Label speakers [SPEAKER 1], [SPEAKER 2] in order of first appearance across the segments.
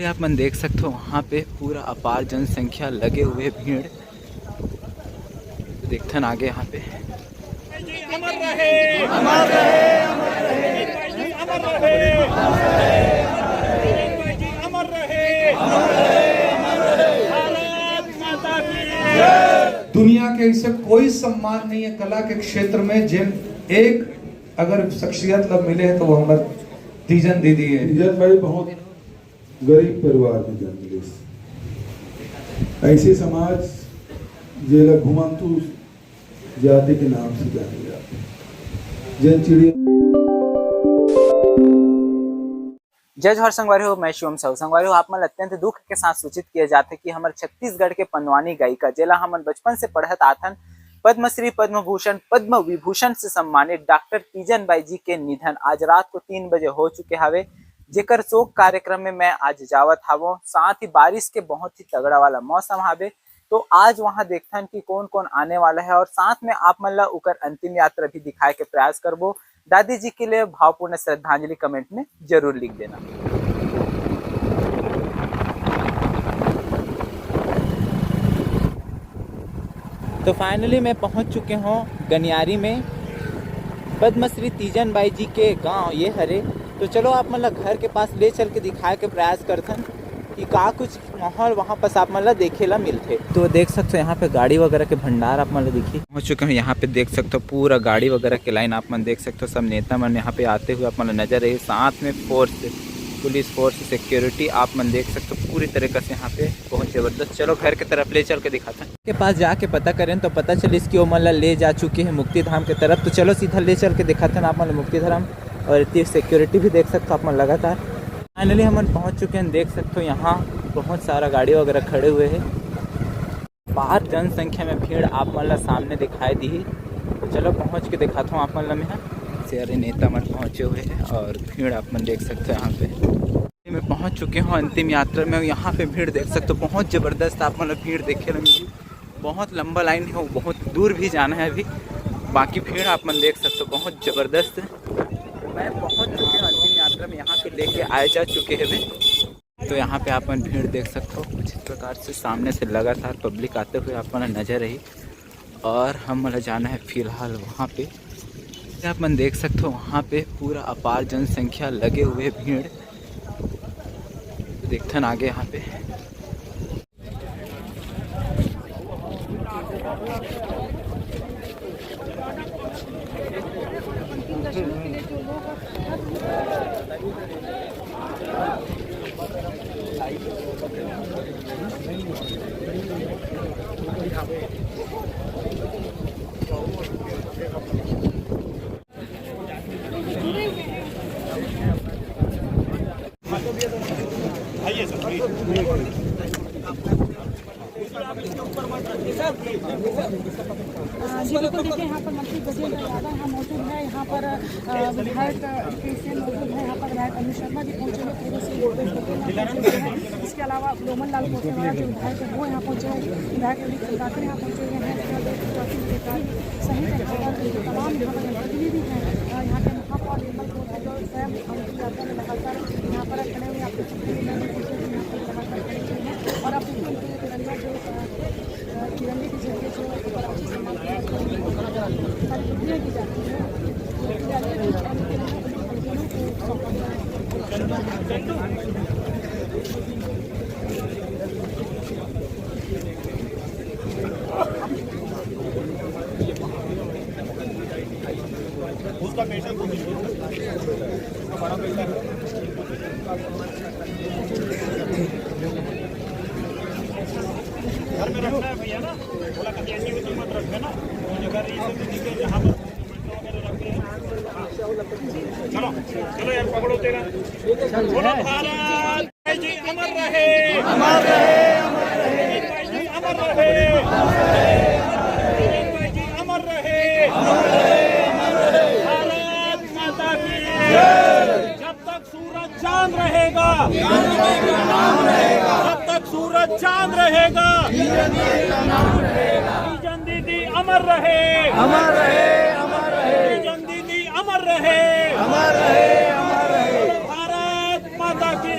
[SPEAKER 1] आप मन देख सकते हो वहाँ पे पूरा अपार जनसंख्या लगे हुए भीड़ देखथन आगे यहाँ पे।
[SPEAKER 2] अमर रहे, अमर रहे, अमर रहे, अमर रहे, अमर रहे, भारत माता की।
[SPEAKER 3] दुनिया के ऐसे कोई सम्मान नहीं है कला के क्षेत्र में जिन एक अगर शख्सियत लब मिले है तो वो हमारे तीजन दीदी है।
[SPEAKER 4] तीजन भाई बहुत गरीब परिवार में जन्म ले, ऐसे समाज जेला घुमंतु जाति के नाम से जाने जाते जन चिड़िया।
[SPEAKER 1] जय जोहर संगवारी हो, मैं शिवम साहू संगवारी हो। आप मन अत्यंत दुख के साथ सूचित किया जाते कि हमारे छत्तीसगढ़ के पंडवानी गायिका जेला हमन बचपन से पढ़त आथन पद्मश्री पद्म भूषण पद्म विभूषण से सम्मानित डॉक्टर तीजन बाई जी के निधन आज रात को 3 बजे हो चुके हवे, जेकर शोक कार्यक्रम में मैं आज जावत हवो। साथ ही बारिश के बहुत ही तगड़ा वाला मौसम हवे, तो आज वहां देखथन कि कौन कौन आने वाला है और साथ में आप मन ला उकर अंतिम यात्रा भी दिखाए के प्रयास करबो। दादी जी के लिए भावपूर्ण श्रद्धांजलि कमेंट में जरूर लिख देना। तो फाइनली मैं पहुंच चुके हूं गनियारी में, पद्मश्री तीजन बाई जी के गांव ये हरे। तो चलो आप मतलब घर के पास ले चल के दिखाए के प्रयास करथन कि का कुछ माहौल वहाँ पर आप मतलब देखे ला मिलते। तो देख सकते हो यहाँ पे गाड़ी वगैरह के भंडार आप मतलब देखिए पहुँच चुके हैं। यहाँ पे देख सकते हो पूरा गाड़ी वगैरह के लाइन आप मन देख सकते हो। सब नेता मन यहाँ पे आते हुए आप मतलब नजर रहे, साथ में फोर्स पुलिस फोर्स सिक्योरिटी आप मन देख सकते हो पूरी तरीके से यहाँ पे बहुत जबरदस्त। चलो घर की तरफ ले चल के दिखाते हैं। के पास जाके पता करें तो पता चले इसकी वो मतलब ले जा चुकी है मुक्ति धाम की तरफ। तो चलो सीधा ले चल के दिखाते हैं आप मतलब मुक्ति धाम, और इतनी सिक्योरिटी भी देख सकते हो आप मन लगातार। फाइनली हम पहुँच चुके हैं, देख सकते हो यहाँ बहुत सारा गाड़ी वगैरह खड़े हुए हैं। बाहर जनसंख्या में भीड़ आप मतलब सामने दिखाई दी। तो चलो पहुँच के दिखाता हूँ आप मतलब में। सारे नेता मन पहुँचे हुए हैं और भीड़ आप मन देख सकते हो यहाँ पे। मैं पहुँच चुके हूँ अंतिम यात्रा में, यहाँ पे भीड़ देख सकते हो बहुत ज़बरदस्त आप मतलब भीड़ देखे मिली। बहुत लंबा लाइन है, बहुत दूर भी जाना है अभी, बाकी भीड़ आप मन देख सकते हो बहुत ज़बरदस्त है। मैं पहुँच चुके हूँ अंतिम यात्रा में, यहाँ पे लेके आए जा चुके हैं वे। तो यहाँ पे आप मन भीड़ देख सकते हो कुछ इस प्रकार से सामने से लगातार पब्लिक आते हुए आप मन नजर रही। और हम मतलब जाना है फिलहाल वहाँ पे, आप मन देख सकते हो वहाँ पे पूरा अपार जनसंख्या लगे हुए भीड़ देखथन आगे यहाँ पे।
[SPEAKER 5] बिल्कुल देखिए यहाँ पर मंत्री गजेंद्र यादव यहाँ मौजूद है। यहाँ पर विधायक केसीएन मौजूद है। यहाँ पर विधायक अनिल शर्मा जी पहुँचे हैं, पूर्व से इसके अलावा रोमन लाल कोटेवाला जो विधायक है वो यहाँ पहुँचे हैं, विधायक अनिल खंडाकर यहाँ पहुँचे हुए हैं, सहित तमाम यहाँ पर जनप्रतिनिधि हैं। यहाँ के महापौर निर्मल कौर है जो स्वयं अंतिम यात्रा में लगातार यहाँ पर खड़े हुए आपको और अब तिरंगा जो तिरंगे के जरिए जो सारी की जाती है
[SPEAKER 2] उसका पेशेंट को बड़ा पेशेंट घर में रखना है भैया ना, बोला कभी ऐसी भी मत रखना ना, जगह जहाँ पर चलो चलो यार पकड़ो तेरा। बोलो भारत जी अमर रहे, अमर रहे, अमर रहे, अमर रहे, अमर रहे, भारत माता की। जब तक सूरज चांद रहेगा, जब तक सूरज चांद रहेगा, तीजन दीदी अमर रहे, अमर रहे, अमर रहे, तीजन दीदी अमर रहे, अमर रहे, अमर रहे, भारत माता की।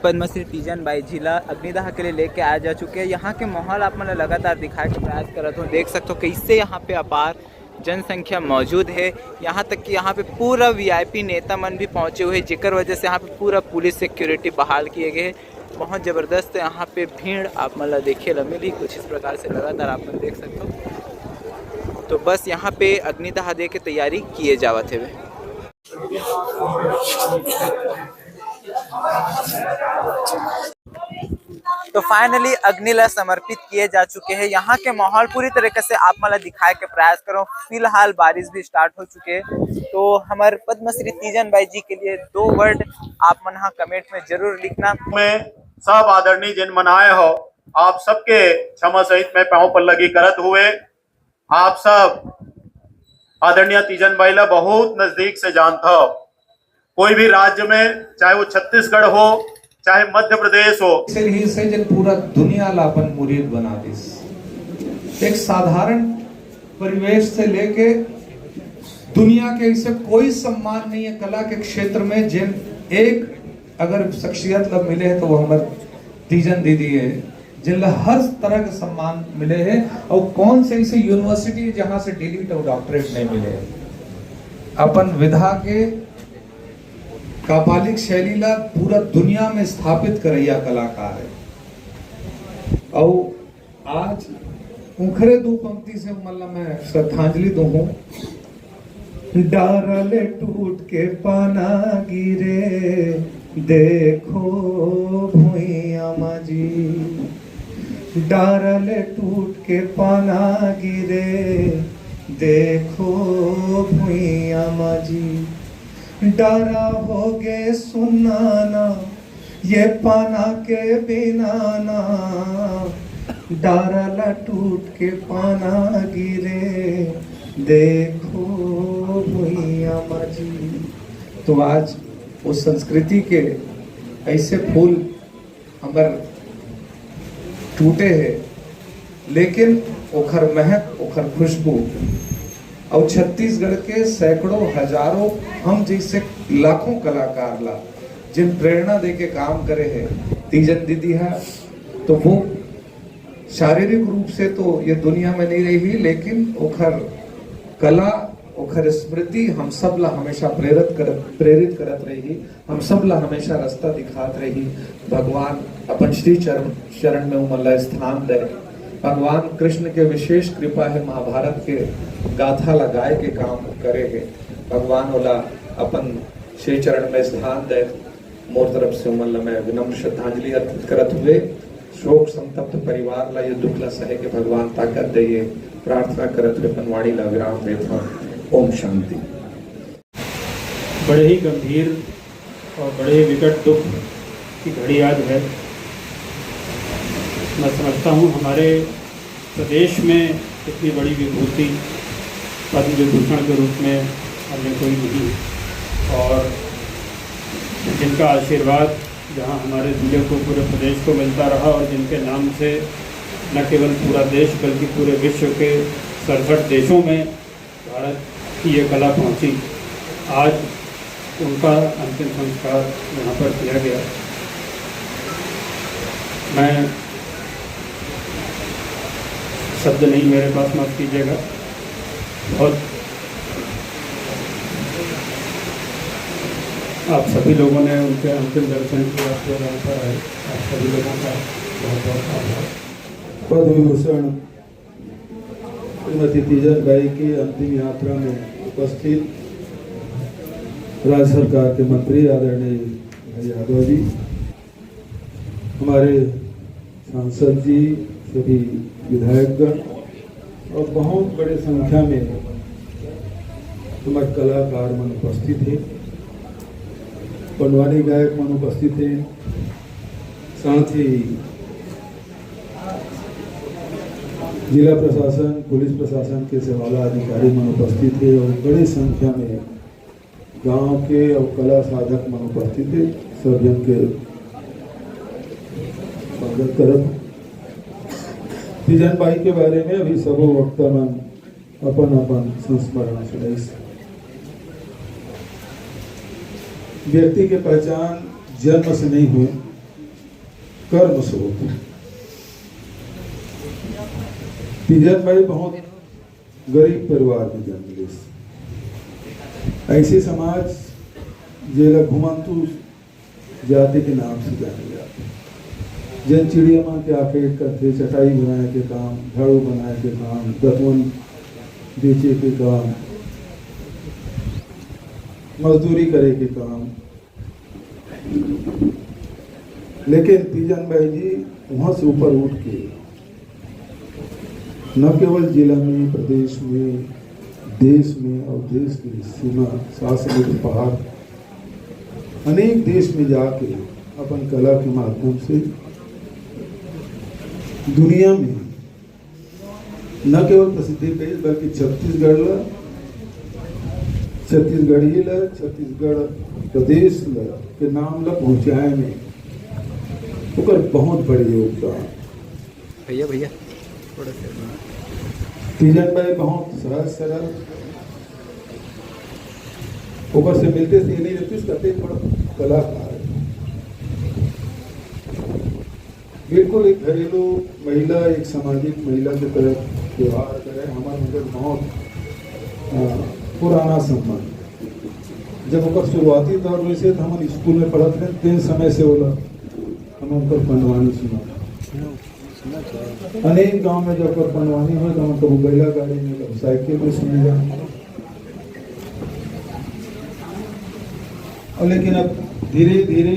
[SPEAKER 1] पद्मश्री तीजन बाई जिला अग्निदाह के लिए लेके आ जा चुके हैं। यहाँ के माहौल आप मैंने लगातार दिखाने का प्रयास कर रहा हूँ। देख सकते हो कैसे यहाँ पे अपार जनसंख्या मौजूद है। यहाँ तक कि यहाँ पे पूरा वीआईपी नेता मन भी पहुँचे हुए हैं, जिक्र वजह से यहाँ पे पूरा पुलिस सिक्योरिटी बहाल किए गए। बहुत ज़बरदस्त यहाँ पे भीड़ आप मतलब देखिए मिली कुछ इस प्रकार से लगातार आप लोग देख सकते हो। तो बस यहाँ पे अग्निदाह दे के तैयारी किए जावत है। तो फाइनली अग्निला समर्पित किए जा चुके हैं। यहाँ के माहौल पूरी तरीके से आप मला दिखाए के प्रयास करो। फिलहाल बारिश भी स्टार्ट हो चुके हैं। तो हमारे पद्मश्री तीजन बाई जी के लिए 2 वर्ड आप मन कमेंट में जरूर लिखना।
[SPEAKER 2] में सब आदरणीय जिन मनाए हो आप सबके क्षमा सहित में पांव पर लगी करत हुए आप सब आदरणीय तीजन बाई ला बहुत नजदीक से जानता हो। कोई भी राज्य में चाहे वो छत्तीसगढ़ हो चाहे मध्य प्रदेश हो,
[SPEAKER 3] ही से जन पूरा दुनिया ला अपन मुरीद बना दिस। एक साधारण परिवेश से लेके दुनिया के ऐसे कोई सम्मान नहीं है कला के क्षेत्र में जिन एक अगर शख्सियत ला मिले है तो वो हमारे तीजन दीदी है, जिनला हर तरह के सम्मान मिले हैं। और कौन से ऐसे यूनिवर्सिटी जहां से डिलीट और डॉक्टरेट नहीं मिले हैं। अपन विधा के कापालिक शैली ला पूरा दुनिया में स्थापित करैया कलाकार है। और आज उखरे 2 पंक्ति से मतलब मैं श्रद्धांजलि दूं। डारले टूट के पाना गिरे देखो भुइया माजी, डारले टूट के पाना गिरे देखो भुइया माजी, डरा हो गे सुनाना ये पाना के बिना ना, डारला टूट के पाना गिरे देखो भुइया माजी। तो आज उस संस्कृति के ऐसे फूल हमार टूटे हैं, लेकिन ओखर महक ओखर खुशबू और छत्तीसगढ़ के सैकड़ों हजारों हम जैसे लाखों कलाकार ला जिन प्रेरणा दे के काम करे हैं तीजन दीदी है। तो वो शारीरिक रूप से तो ये दुनिया में नहीं रही, लेकिन ओखर कला ओखर स्मृति हम सब ला हमेशा प्रेरित करत रही, हम सब ला हमेशा रास्ता दिखात रही। भगवान अपन श्री चरण में उमला स्थान दे। भगवान कृष्ण के विशेष कृपा है, महाभारत के गाथा लगाए के काम करे है। भगवान ओला अपन श्री चरण में स्थान दे। मोर तरफ से उमल में विनम्र श्रद्धांजलि अर्पित करत हुए शोक संतप्त परिवार ला ये दुख ला सहे के भगवान ताकत दे, प्रार्थना करत हुए अपन वाणी ला विराम देता हूं। ओम शांति।
[SPEAKER 6] बड़े ही गंभीर और बड़े ही विकट दुख की घड़ी आज है। मैं समझता हूँ हमारे प्रदेश में इतनी बड़ी विभूति पद्म विभूषण के रूप में अन्य कोई नहीं, और जिनका आशीर्वाद जहाँ हमारे जिले को, पूरे प्रदेश को मिलता रहा, और जिनके नाम से न केवल पूरा देश बल्कि पूरे विश्व के 67 देशों में भारत की ये कला पहुँची। आज उनका अंतिम संस्कार यहाँ पर किया गया। मैं शब्द नहीं मेरे पास, माफ़ कीजिएगा। बहुत आप सभी लोगों ने उनके अंतिम दर्शन किया, आपको यहाँ पर आए, आप सभी लोगों का बहुत बहुत आभार।
[SPEAKER 4] पद्म विभूषण श्रीमती तीजन बाई की अंतिम यात्रा में उपस्थित राज्य सरकार के मंत्री आदरणीय भाई यादव जी, हमारे सांसद जी, सभी विधायकगण और बहुत बड़े संख्या में हमारे कलाकार मन उपस्थित हैं, पंडवानी गायक मन उपस्थित हैं, साथ ही जिला प्रशासन, पुलिस प्रशासन के सेवाला अधिकारी मन उपस्थित है और बड़ी संख्या में गांव के और कला साधक मन उपस्थित है। सब जन के स्वागत करब। तीजन बाई के बारे में अभी सबो वक्ता मन अपन अपन संस्मरण सुनाइस। व्यक्ति के पहचान जन्म से नहीं हुए, कर्म से होती। तीजन बाई बहुत गरीब परिवार में जन्म ली। ऐसे समाज जेला घुमंतु जाति के नाम से जाने जाते, जन चिड़िया माँ के आके करते, चटाई बनाए के काम, झाड़ू बनाए के काम, दतवन बेचे के काम, मजदूरी करे के काम। लेकिन तीजन बाई जी वहां से ऊपर उठ के न केवल जिला में, प्रदेश में, देश में और देश की सीमा शासन पहाड़ अनेक देश में जाके अपन कला के माध्यम से दुनिया में न केवल प्रसिद्धि पाई बल्कि छत्तीसगढ़ प्रदेश के नाम ला पहुँचाए में ओकर बहुत बड़ी योगदान।
[SPEAKER 1] भैया
[SPEAKER 4] तीजन बाई बहुत सहज सरल, ऊपर से मिलते से नहीं रहती, करते बड़ा कलाकार है। बिल्कुल एक घरेलू महिला, एक सामाजिक महिला की तरह व्यवहार करे। हमारे मगर बहुत पुराना संबंध। जब ओकर शुरुआती दौर में से हम स्कूल में पढ़ते रहे, 3 समय से बोला हम उनकर पंडवानी सुना। अनेक गांव में जब पंडवानी हो तो हम कभी बैला गाड़ी में, कभी साइकिल में सुने जा। और लेकिन अब धीरे धीरे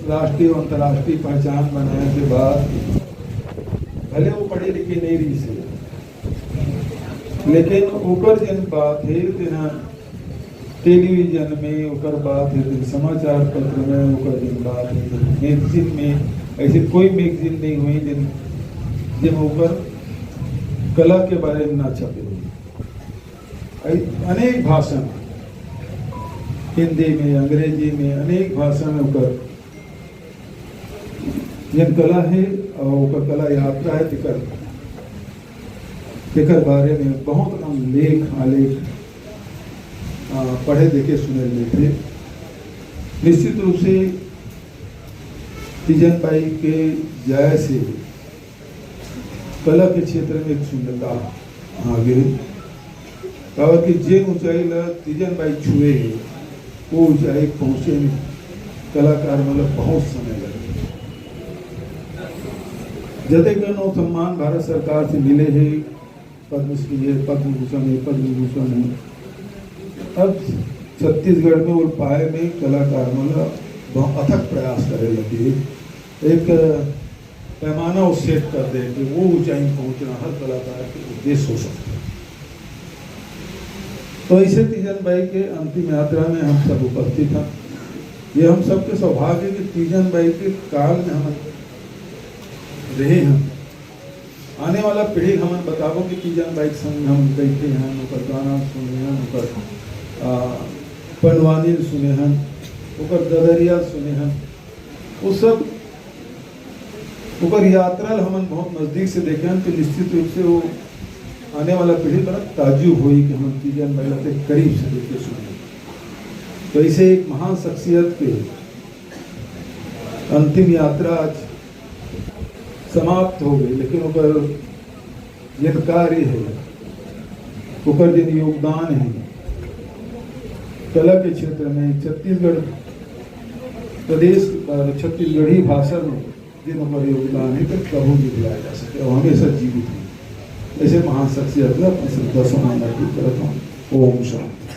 [SPEAKER 4] राष्ट्रीय और अंतर्राष्ट्रीय पहचान बनाने के बाद भले वो पढ़े लिखे नहीं रही से, लेकिन ऊपर जन बात है तेना टेलीविजन में, ओकर बात है समाचार पत्र में, ओकर जन बात है मैगजीन में। ऐसे कोई मैगजीन नहीं हुई जिन ऊपर कला के बारे में ना छपे हुई। अनेक भाषा में, हिंदी में, अंग्रेजी में, अनेक भाषा में ऊपर जन कला है और ऊपर कला यात्रा है। तेकर बारे में बहुत हम लेख आलेख पढ़े देखे सुने थे। निश्चित रूप से तीजन बाई के जाय से कला के क्षेत्र में एक शून्यता आ गई, और कि जे ऊंचाई ला तीजन बाई छुए वो ऊंचाई पहुंचे में कलाकार मतलब बहुत समय लगे। जते कनो सम्मान भारत सरकार से मिले हैं, पद्मश्री है, पद्म भूषण है, पद्म भूषण है। अब छत्तीसगढ़ में और पाए में कलाकार मतलब बहुत अथक प्रयास करे लगे, एक पैमाना वो सेट कर दे कि वो ऊंचाई पहुंचना हर कलाकार के उद्देश्य हो सकता है। तो ऐसे तीजन बाई के अंतिम यात्रा में हम सब उपस्थित हैं। ये हम सबके सौभाग्य कि तीजन बाई के काल में हम रहे हैं। आने वाला पीढ़ी हमें बताबो कि तीजन बाई के संग हम बैठे हैं, ओकर गाना सुने हैं, ओकर पनवानी सुने हैं, ओकर ददरिया सुने हैं। वो सब ओकर यात्रा हमन बहुत नज़दीक से देखे हैं, तो निश्चित रूप से वो आने वाला पीढ़ी बड़ा ताजुब हुई कि हम तीजन बाई के करीब से देखे सुने। तो ऐसे एक महान शख्सियत के अंतिम यात्रा आज समाप्त हो गई, लेकिन ओकर यह कार्य है, ओकर जो योगदान है कला के क्षेत्र में, छत्तीसगढ़ प्रदेश छत्तीसगढ़ी भाषा में जिन ओकर योगदान है तो कभी नहीं भुलाया जा सके और हमेशा जीवित है। ऐसे महान शख्सियत में अपनी श्रद्धा सम्मान अर्पित करता हूँ। ओम शांति।